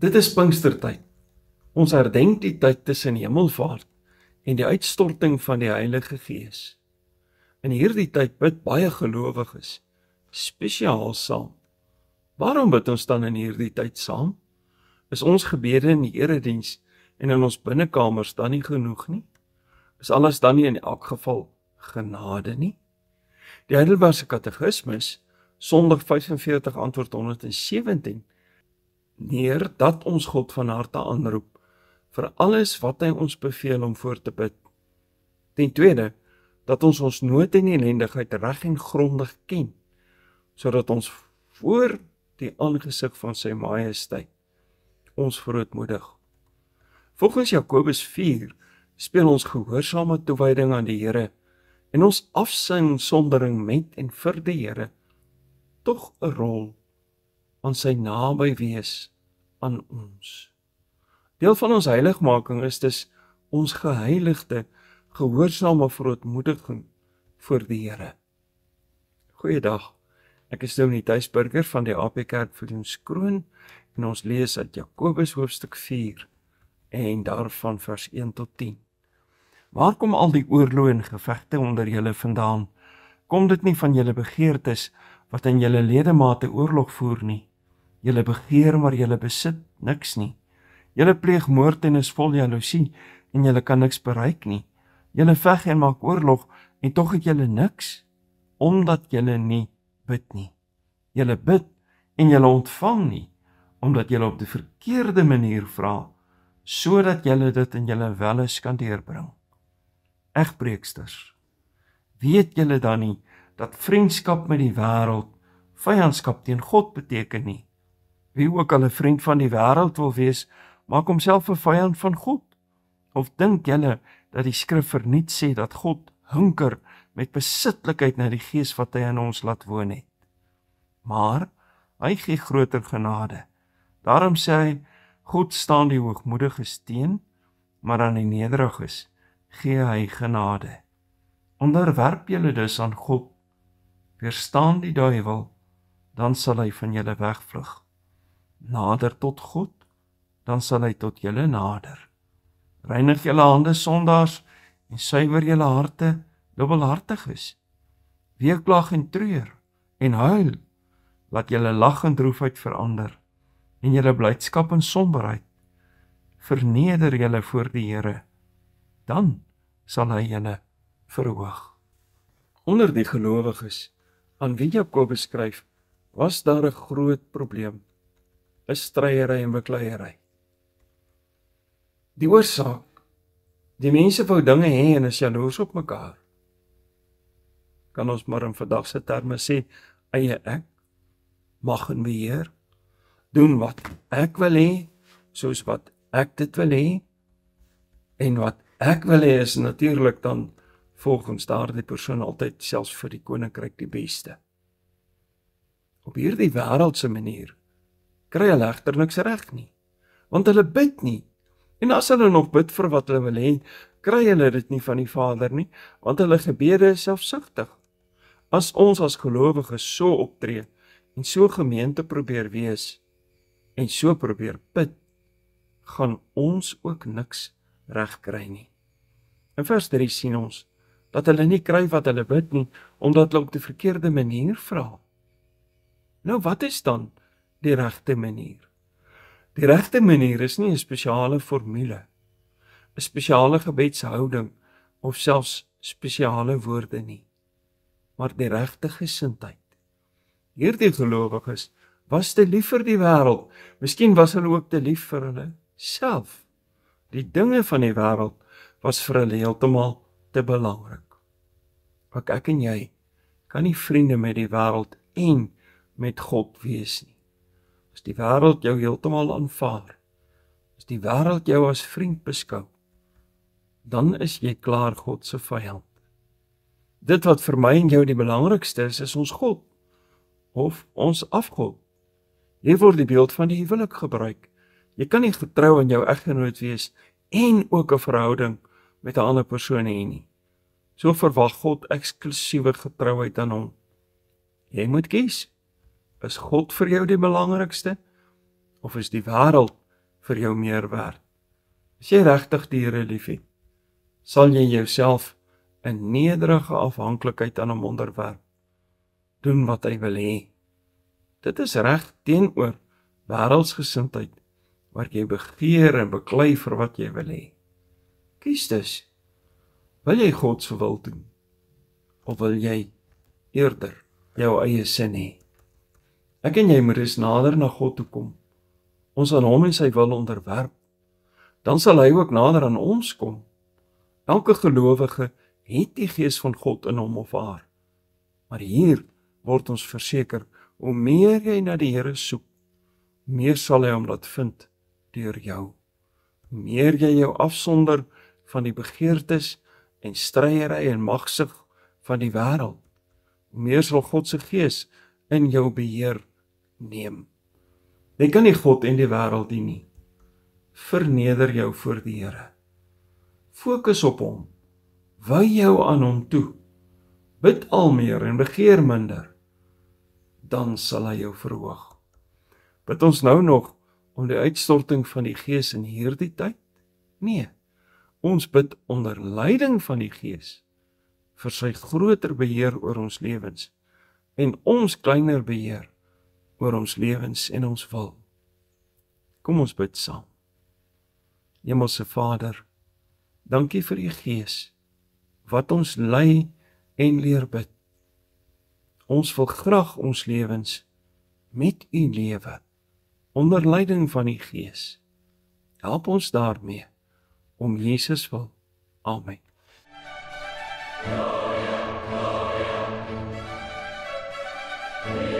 Dit is Pinkstertyd. Ons herdenk die tyd tussen Hemelvaart en die uitstorting van die Heilige Gees. In hierdie tyd bid baie gelowiges spesiaal saam. Waarom bid ons dan in hierdie tyd saam? Is ons gebede in die erediens en in ons binnekamers dan nie genoeg nie? Is alles dan nie in elk geval genade nie? Die Heidelbergse Katekismus, Sondag 45 antwoord 117, neer dat ons God van harte aanroep vir alles wat hy ons beveel om voor te bid. Ten tweede, dat ons ons nood en ellendigheid reg en grondig ken, sodat ons voor die aangesig van sy majesteit ons verootmoedig. Volgens Jakobus 4 speel ons gehoorsame toewyding aan die Here en ons afsondering met en vir die Here tog 'n rol aan sy naby wees aan ons. Deel van ons heiligmaking is dus ons geheiligde, gehoorsame verootmoediging voor die Here. Goeiedag, ek is Dominee Thys Burger van die AP Kerk Viljoenskroon en ons lees uit Jakobus hoofstuk 4 en daarvan vers 1 tot 10. Waar kom al die oorloë en gevegte onder julle vandaan? Kom dit nie van julle begeertes wat in julle ledemate oorlog voer nie? Julle begeer, maar julle besit niks nie. Julle pleeg moord en is vol jaloesie en julle kan niks bereik nie. Julle veg en maak oorlog en tog het julle niks, omdat julle nie bid nie. Julle bid en julle ontvang nie, omdat julle op die verkeerde manier vra, sodat julle dit in julle welles kan deurbring. Egbreeksters, weet julle dan nie dat vriendskap met die wêreld vyandskap teen God beteken nie? Wie ook al 'n vriend van die wêreld wil wees, maak homself 'n vyand van God. Of dink julle dat die skrif verniet sê dat God hunker met besitlikheid na die Gees wat hy in ons laat woon het? Maar hy gee groter genade. Daarom sê hy, God staan die hoogmoediges teen, maar aan die nederiges gee hy genade. Onderwerp julle dus aan God, weerstaan die duiwel, dan sal hy van julle wegvlug. Nader tot God, dan sal hy tot julle nader. Reinig julle hande sondaars en suiwer julle harte dubbelhartiges. Weeklag en treur en huil, laat julle lag en droefheid verander en julle blydskap en somberheid. Verneder julle voor die Here, dan sal hy julle verhoog. Onder die gelowiges aan wie Jakobus skryf, was daar 'n groot probleem, 'n stryery en bekleierery. Die oorsaak, die mense wou dinge hê en is jaloers op mekaar. Kan ons maar in vandag se terme sê, eie ek, mag en beheer, doen wat ek wil hê, soos wat ek dit wil hê, en wat ek wil hê is natuurlik dan volgens daardie persoon altyd selfs vir die koninkryk die beste. Op hierdie wêreldse manier kry hulle egter niks reg nie, want hulle bid nie, en as hulle nog bid vir wat hulle wil hê, kry hulle dit nie van die Vader nie, want hulle gebede is selfsugtig. As ons as gelowiges so optree, en so gemeente probeer wees, en so probeer bid, gaan ons ook niks reg kry nie. In vers 3 sien ons, dat hulle nie kry wat hulle bid nie, omdat hulle op die verkeerde manier vra. Nou wat is dan die regte manier? Die regte manier is nie 'n spesiale formule, 'n spesiale gebedshouding of selfs spesiale woorde nie, maar die regte gesindheid. Hierdie gelowiges was te lief vir die wêreld, miskien was hulle ook te lief vir hulle self. Die dinge van die wêreld was vir hulle heeltemal te belangrik. Ook ek en jy kan nie vriende met die wêreld en met God wees nie. As die wêreld jou heeltemal aanvaar, as die wêreld jou as vriend beskou, dan is jy klaar God se vyand. Dit wat vir my en jou die belangrikste is ons God, of ons afgod. Hier word die beeld van die huwelik gebruik. Jy kan nie getrou aan jou eggenoot wees en ook 'n verhouding met 'n ander persoon hê nie. So verwag God eksklusiewe getrouheid aan hom. Jy moet kies. Is God vir jou die belangrikste? Of is die wêreld vir jou meer werd. As jy regtig die Here liefhet, sal jy jouself in nederige afhanklikheid aan hom onderwerp, doen wat hy wil hê. Dit is reg teenoor wêreldsgesindheid, waar jy begeer en beklei vir wat jy wil hê. Kies dus, wil jy God se wil doen, of wil jy eerder jou eie sin hê? Ek en jy moet dus nader na God toe kom, ons aan hom en sy wil onderwerp, dan sal hy ook nader aan ons kom. Elke gelowige het die Gees van God in hom of haar. Maar hier word ons verseker, hoe meer jy na die Here soek, meer sal hy hom laat vind deur jou. Hoe meer jy jou afsonder van die begeertes en stryery en magsig van die wêreld, hoe meer sal God se Gees in jou beheer neem. Jy kan nie God en die wêreld dien nie. Verneder jou voor die Here. Fokus op hom. Wy jou aan hom toe. Bid al meer en begeer minder. Dan sal hy jou verhoog. Bid ons nou nog om die uitstorting van die Gees in hierdie tyd? Nee, ons bid onder leiding van die Gees vir sy groter beheer oor ons lewens en ons kleiner beheer oor ons lewens en ons wil. Kom ons bid saam. Hemelse Vader, dankie vir u Gees wat ons lei en leer bid. Ons wil graag ons lewens met u lewe onder leiding van die Gees. Help ons daarmee om Jesus wil. Amen. Gloria, gloria.